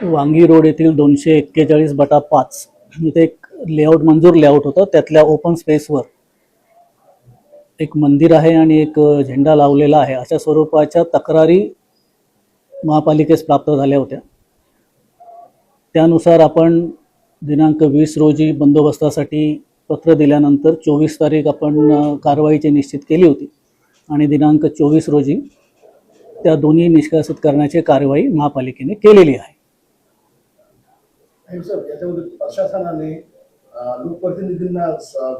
वांगी रोड येथील 241/5 इथे एक लेआउट मंजूर लेआउट होतं. त्यातल्या ओपन स्पेसवर एक मंदिर आहे आणि एक झेंडा लावलेला आहे अशा स्वरूपाच्या तक्रारी महापालिकेस प्राप्त झाल्या होत्या. त्यानुसार आपण दिनांक 20 रोजी बंदोबस्तासाठी पत्र दिल्यानंतर 24 तारीख आपण कारवाईची निश्चित केली होती आणि दिनांक 24 रोजी त्या दोन्ही निष्कासित करण्याची कारवाई महापालिकेने केलेली आहे. याच्यामध्ये प्रशासनाने लोकप्रतिनिधींना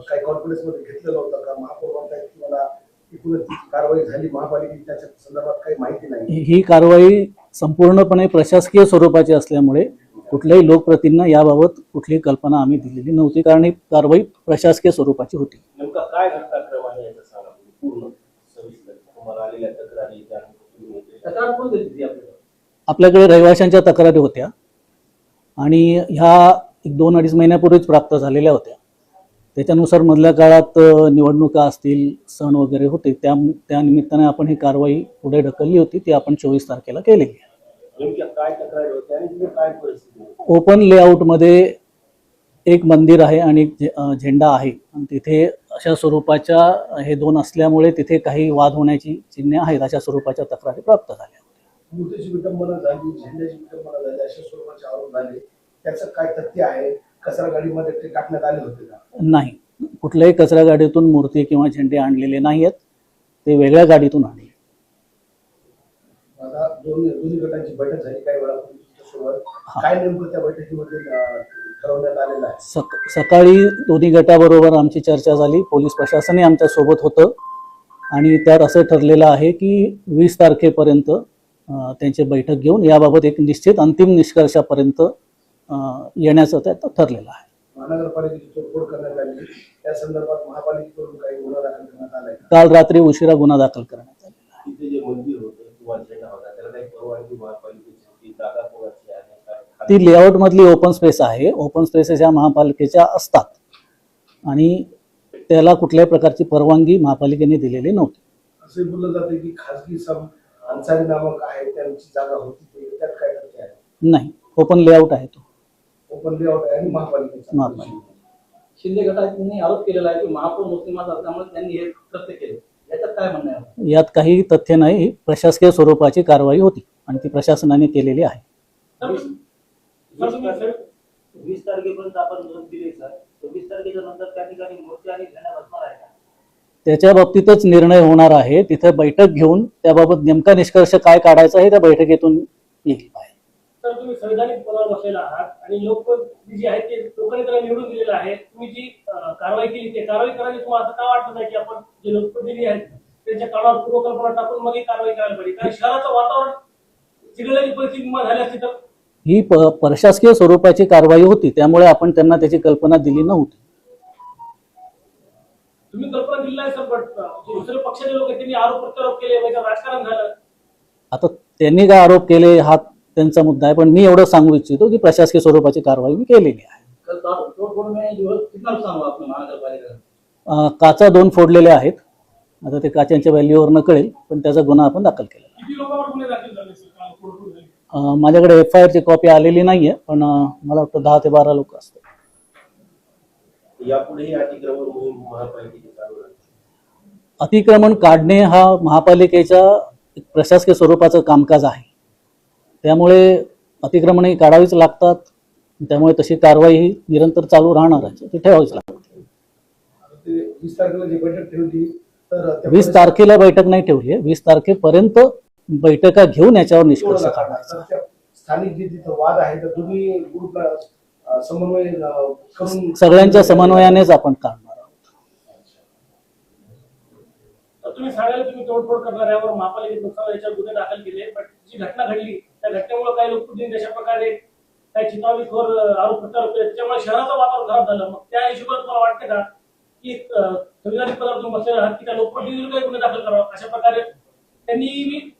काही कॉन्फरन्समध्ये घेतलेलं होतं का? महापौर तुम्हाला एकूणच कारवाई झाली महापालिकेची त्याच्या संदर्भात काही माहिती नाही. ही कारवाई संपूर्णपणे प्रशासकीय स्वरूपाची असल्यामुळे कुठल्याही लोकप्रतिनिधींना याबाबत कुठलीही कल्पना आम्ही दिलेली नव्हती, कारण ही कारवाई प्रशासकीय स्वरूपाची होती. नेमका काय घटनाक्रम आहे याचा सांगा पूर्ण सविस्तर. तुम्हाला आलेल्या तक्रारी तक्रार कोण देते आपल्याकडे रहिवाशांच्या तक्रारी होत्या आणि ह्या 2-2.5 महिन्यापूर्वीच प्राप्त झालेल्या होत्या. त्याच्यानुसार मधल्या काळात निवडणुका असतील, सण वगैरे होते, त्या निमित्ताने आपण ही कारवाई पुढे ढकलली होती. ती आपण 24 तारखेला केलेली आहे. काय तक्रारी होत्या आणि काय परिस्थिती? ओपन लेआउटमध्ये एक मंदिर आहे आणि एक झेंडा आहे आणि तिथे अशा स्वरूपाच्या हे दोन असल्यामुळे तिथे काही वाद होण्याची चिन्हे आहेत अशा स्वरूपाच्या तक्रारी प्राप्त झाल्या. मूर्तीची विटंबना झाली, झेंड्याची विटंबना झाली, अशा स्वरूपाचे आरोप झाले. त्याचं काय तथ्य आहे? कचरा गाडीमध्ये ते टाकण्यात आले होते का? नाही, कुठल्याही कचरा गाडीतून मूर्ती किंवा झेंडे आणलेले नाहीत. ते वेगळ्या गाडीतून आणले. आता दोन्ही गटांची बैठक झाली काही वेळापूर्वी. काय नेमकं त्या बैठकीमध्ये ठरवण्यात आलेलं आहे? सकाळी दोन्ही गटाबरोबर आमची चर्चा झाली. पोलीस प्रशासनही आमच्या सोबत होतं आणि त्यात असं ठरलेलं आहे की 20 तारखेपर्यंत त्यांची बैठक घेऊन याबाबत एक निश्चित अंतिम निष्कर्षापर्यंत येण्याचं त्यात ठरलेलं आहे. महानगरपालिकेची तोडफोड करण्यात आली, त्या संदर्भात महापालिकेकडून काही गुन्हा दाखल करण्यात आलाय? काल रात्री उशिरा गुन्हा दाखल करण्यात आलेला आहे. तिथे जे मंदिर होतं किंवा झेंडा होता त्याला काही परवानगी महापालिकेची जागा कोणाची आहे? ती लेआउट मधली ओपन स्पेस आहे. ओपन स्पेसेस ह्या महापालिकेच्या असतात आणि त्याला कुठल्याही प्रकारची परवानगी महापालिकेने दिलेली नव्हती. असे बोललं जाते की खासगी अन्सारी नामक आहे त्यांची जागा होती, त्यात काय तथ्य आहे? नाही, ओपन लेआउट आहे. तो ओपन लेआउट आहे आणि महापालिकेचा. शिंदे गटाने आरोप केलेला आहे की महापौर मुस्लिमात असल्यामुळे त्यांनी हे कृत्य केले. याच्यात काय म्हणणं आहे? यात काही तथ्य नाही. प्रशासकीय स्वरूपाची कारवाई होती आणि ती प्रशासनाने केलेली आहे. 20 तारखेपर्यंत आपण नोंद दिली सर. 20 तारखेच्या नंतर त्या ठिकाणी मूर्ती आणि झेंडा बसणार आहे का? त्याच्या बाबतीतच निर्णय होणार आहे. तिथे बैठक घेऊन त्याबाबत नेमका निष्कर्ष काय काढायचा आहे त्या बैठकीतून येईल. तर तुम्ही संविधानिक पदावर बसलेला आहात आणि लोक जी आहेत ते लोकांनी त्याला निवडून दिलेलं आहे. तुम्ही जी कारवाई केली ते कारवाई करायची तुम्हाला असं का वाटत नाही की आपण जे लोकप्रतिनिधी आहेत त्यांच्या कानावर पूर्वकल्पना टाकून मग ही कारवाई करायला पाहिजे? कारण शहराचं वातावरण चिघळण्याची परिस्थिती निर्माण झाली असती तर. ही प्रशासकीय स्वरूपाची कारवाई होती, त्यामुळे आपण त्यांना त्याची कल्पना दिली नव्हती. तुम्ही कल्पना दिली नाही सर, पण दुसरे पक्षाचे लोक त्यांनी आरोप प्रत्यारोप केले, राजकारण झालं. आता त्यांनी काय आरोप केले हा त्यांचा मुद्दा आहे, पण मी एवढं सांगू इच्छितो की प्रशासकीय स्वरूपाची कारवाई मी केलेली आहे. काचा 2 फोडलेले आहेत. आता ते काचांच्या व्हॅल्यूवर न कळेल, पण त्याचा गुन्हा आपण दाखल केला. किती लोकांवर गुन्हे दाखल झाले सर? माझ्याकडे FIR ची कॉपी आलेली नाहीये, पण मला वाटतं 10 ते 12 लोक असतात. यापुढेही अतिक्रमण मोहीम महापालिकेची चालू राहते. अतिक्रमण काढणे हा महापालिकेच्या प्रशासकीय स्वरूपाचं कामकाज आहे. त्यामुळे अतिक्रमणही काढावीच लागतात. त्यामुळे तशी कारवाई ही निरंतर चालू राहणार आहे, ती ठेवावीच लागते. 20 तारखेला जी बैठक ठेवली तर 20 तारखेला बैठक नाही ठेवली आहे. 20 तारखेपर्यंत बैठका घेऊन याच्यावर निष्कर्ष काढायचा. स्थानिक जे तिथं वाद आहे तर तुम्ही ग्रुपला समन्वय करून सगळ्यांच्या समन्वयानेच आपण काढणार आहोत. तुम्ही सांगायला तुम्ही तोडफोड करणाऱ्यावर महापालिकेत नुकसान याच्यावर गुन्हे दाखल केले, पण जी घटना घडली त्या घटनेमुळे काही लोकप्रतिनिधी अशा प्रकारे काही चितावीसवर आरोप प्रत्यारोप केले, त्याच्यामुळे शहराचं वातावरण खराब झालं. मग त्या हिशोबात तुम्हाला वाटतं का की संविधानिक पदावर तुम्ही बसलेले आहात की त्या लोकप्रतिनिधीवर काही गुन्हे दाखल करावा, अशा प्रकारे त्यांनी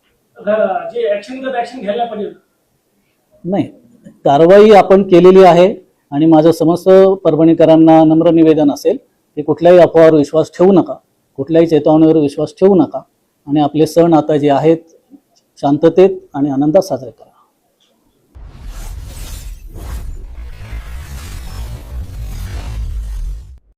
जे ऍक्शन घ्यायला पाहिजे? नाही, कारवाई आपण केलेली आहे आणि माझं समस्त परभणीकरांना नम्र निवेदन असेल की कुठल्याही अफवावर विश्वास ठेवू नका, कुठल्याही चेतावणीवर विश्वास ठेवू नका आणि आपले सण आता जे आहेत शांततेत आणि आनंदात साजरे करा.